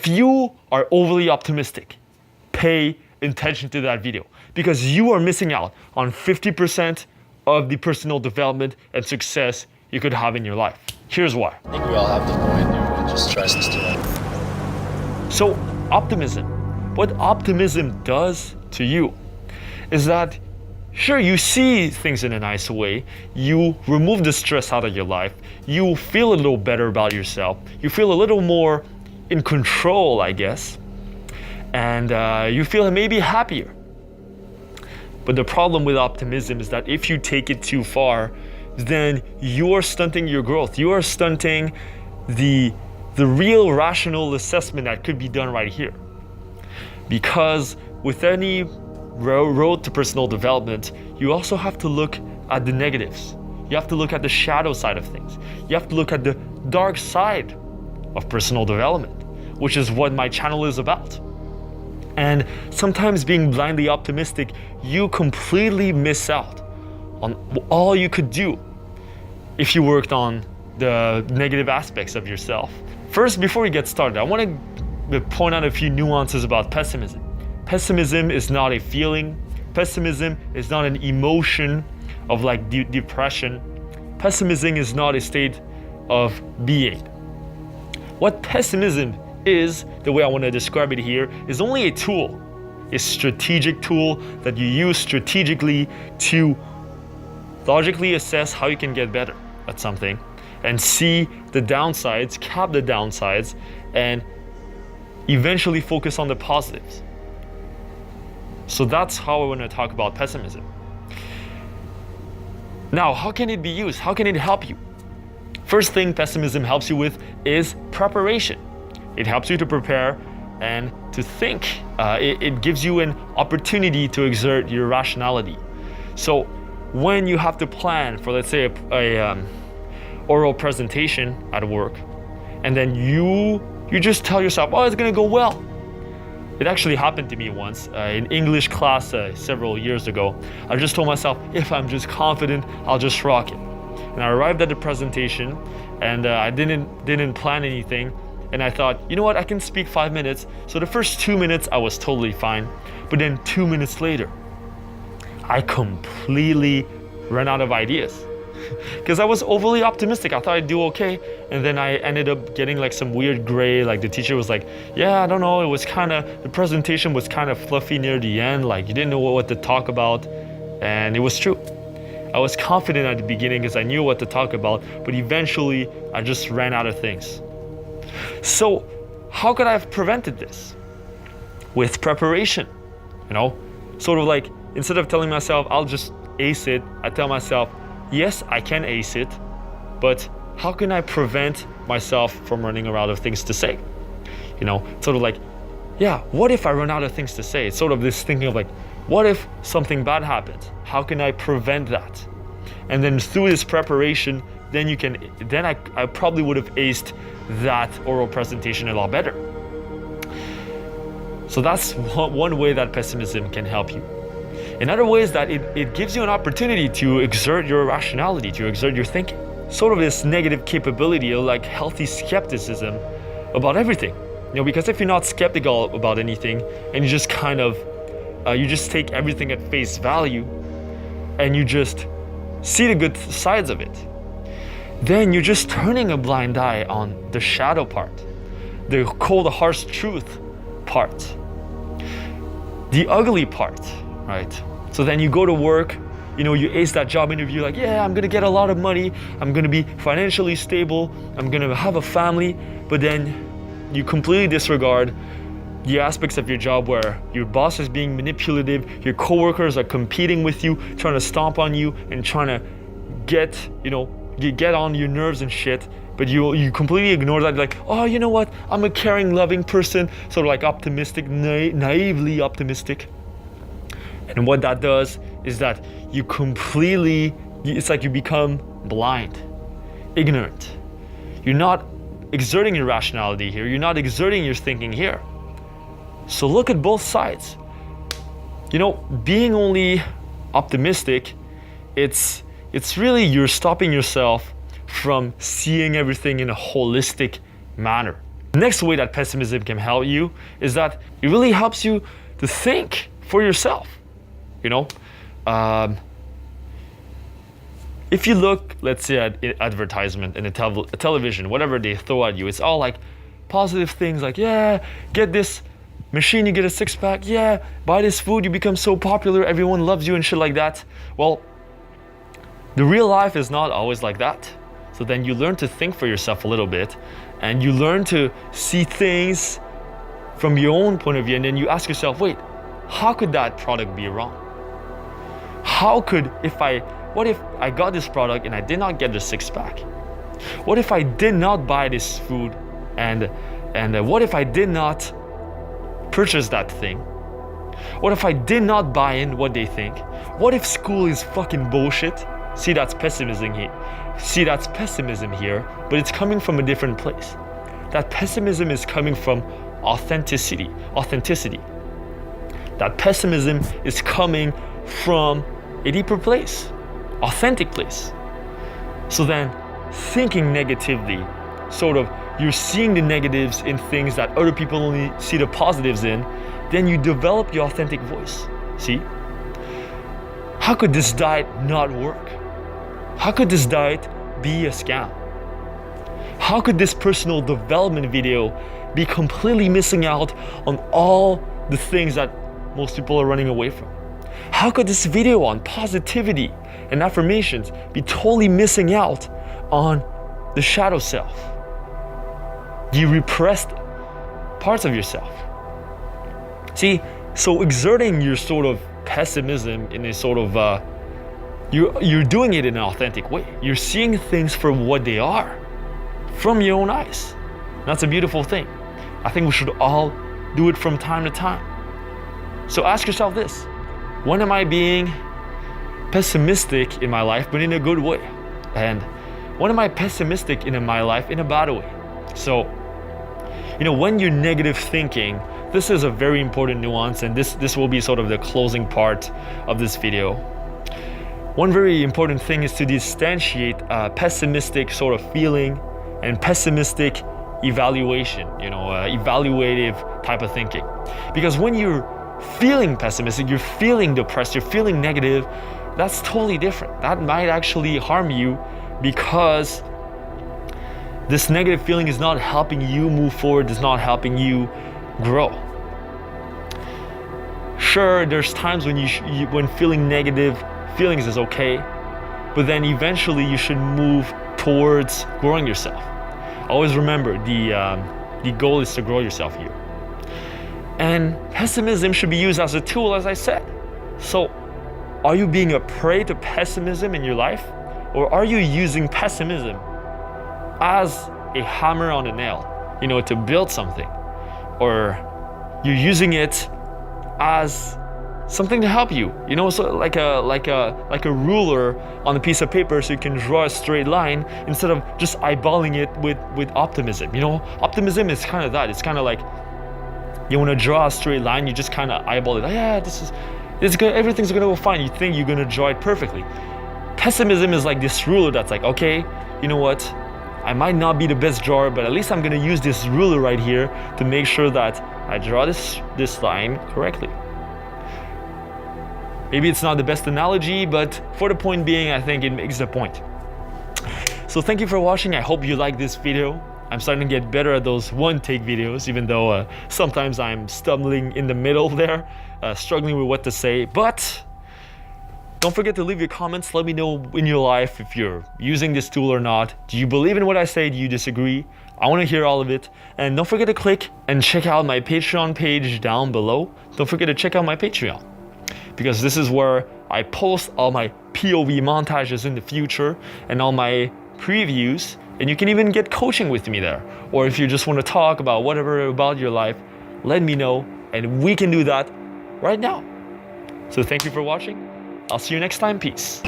If you are overly optimistic, pay attention to that video because you are missing out on 50% of the personal development and success you could have in your life. Here's why. I think we all have to go in there and just trust to it. So, optimism. What optimism does to you is that, sure, you see things in a nice way, you remove the stress out of your life, you feel a little better about yourself, you feel a little more in control, I guess, and you feel maybe happier. But the problem with optimism is that if you take it too far, then you're stunting your growth. You are stunting the real rational assessment that could be done right here. Because with any road to personal development, you also have to look at the negatives. You have to look at the shadow side of things. You have to look at the dark side of personal development, which is what my channel is about. And sometimes being blindly optimistic, you completely miss out on all you could do if you worked on the negative aspects of yourself. First, before we get started, I want to point out a few nuances about pessimism. Pessimism is not a feeling. Pessimism is not an emotion of like depression. Pessimism is not a state of being. What pessimism is, the way I want to describe it here, is only a tool, a strategic tool that you use strategically to logically assess how you can get better at something and see the downsides, cap the downsides, and eventually focus on the positives. So that's how I want to talk about pessimism. Now, how can it be used? How can it help you? First thing pessimism helps you with is preparation. It helps you to prepare and to think. It gives you an opportunity to exert your rationality. So when you have to plan for, let's say, a oral presentation at work, and then you just tell yourself, oh, it's gonna go well. It actually happened to me once in English class several years ago. I just told myself, if I'm just confident, I'll just rock it. And I arrived at the presentation, and I didn't plan anything. And I thought, you know what, I can speak 5 minutes. So the first 2 minutes, I was totally fine. But then 2 minutes later, I completely ran out of ideas. Because I was overly optimistic. I thought I'd do okay. And then I ended up getting like some weird grade. Like the teacher was like, yeah, I don't know. The presentation was kind of fluffy near the end. Like you didn't know what to talk about. And it was true. I was confident at the beginning because I knew what to talk about. But eventually, I just ran out of things. So how could I have prevented this? With preparation, sort of like instead of telling myself I'll just ace it, I tell myself, yes, I can ace it, but how can I prevent myself from running out of things to say? Sort of like, yeah, what if I run out of things to say? It's sort of this thinking of like, what if something bad happens? How can I prevent that? And then through this preparation, then I probably would have aced that oral presentation a lot better. So that's one way that pessimism can help you. Another way is that it gives you an opportunity to exert your rationality, to exert your thinking. Sort of this negative capability of like healthy skepticism about everything. Because if you're not skeptical about anything and you just kind of, you just take everything at face value and you just see the good sides of it, then you're just turning a blind eye on the shadow part, the cold, harsh truth part, the ugly part, right? So then you go to work, you ace that job interview, like, yeah, I'm gonna get a lot of money, I'm gonna be financially stable, I'm gonna have a family, but then you completely disregard the aspects of your job where your boss is being manipulative, your coworkers are competing with you, trying to stomp on you and trying to get on your nerves and shit, but you completely ignore that, like, oh, you know what, I'm a caring, loving person, sort of like optimistic, naively optimistic. And what that does is that it's like you become blind, ignorant. You're not exerting your rationality here, you're not exerting your thinking here. So look at both sides. Being only optimistic, it's really you're stopping yourself from seeing everything in a holistic manner. Next way that pessimism can help you is that it really helps you to think for yourself. You know, if you look, let's say, at advertisement and a television, whatever they throw at you, it's all like positive things like, yeah, get this machine, you get a six-pack, yeah, buy this food, you become so popular, everyone loves you and shit like that. Well, the real life is not always like that. So then you learn to think for yourself a little bit, and you learn to see things from your own point of view, and then you ask yourself, wait, how could that product be wrong? What if I got this product and I did not get the six-pack? What if I did not buy this food and what if I did not purchase that thing? What if I did not buy in what they think? What if school is fucking bullshit? See, that's pessimism here. But it's coming from a different place. That pessimism is coming from authenticity. That pessimism is coming from a deeper place, authentic place. So then, thinking negatively, sort of, you're seeing the negatives in things that other people only see the positives in, then you develop your authentic voice. See? How could this diet not work? How could this diet be a scam? How could this personal development video be completely missing out on all the things that most people are running away from? How could this video on positivity and affirmations be totally missing out on the shadow self, the repressed parts of yourself? See, so exerting your sort of pessimism in a sort of you're doing it in an authentic way. You're seeing things for what they are from your own eyes. That's a beautiful thing. I think we should all do it from time to time. So ask yourself this: when am I being pessimistic in my life, but in a good way? And when am I pessimistic in my life in a bad way? So, when you're negative thinking, this is a very important nuance, and this will be sort of the closing part of this video. One very important thing is to distantiate pessimistic sort of feeling and pessimistic evaluation, evaluative type of thinking. Because when you're feeling pessimistic, you're feeling depressed, you're feeling negative, that's totally different. That might actually harm you, because this negative feeling is not helping you move forward, is not helping you grow. Sure, there's times when when feeling negative feelings is okay, but then eventually you should move towards growing yourself. Always remember, the goal is to grow yourself here. And pessimism should be used as a tool, as I said. So, are you being a prey to pessimism in your life? Or are you using pessimism as a hammer on a nail, to build something? Or you're using it as something to help you, so like a ruler on a piece of paper, so you can draw a straight line instead of just eyeballing it with optimism. Optimism is kind of that. It's kind of like you want to draw a straight line, you just kind of eyeball it. Oh, yeah, it's good. Everything's gonna go fine. You think you're gonna draw it perfectly. Pessimism is like this ruler that's like, okay, you know what? I might not be the best drawer, but at least I'm gonna use this ruler right here to make sure that I draw this line correctly. Maybe it's not the best analogy, but for the point being, I think it makes the point. So thank you for watching. I hope you like this video. I'm starting to get better at those one-take videos, even though sometimes I'm stumbling in the middle there, struggling with what to say. But don't forget to leave your comments. Let me know in your life if you're using this tool or not. Do you believe in what I say? Do you disagree? I want to hear all of it. And don't forget to click and check out my Patreon page down below. Don't forget to check out my Patreon, because this is where I post all my POV montages in the future and all my previews, and you can even get coaching with me there. Or if you just want to talk about whatever about your life, let me know, and we can do that right now. So thank you for watching. I'll see you next time. Peace.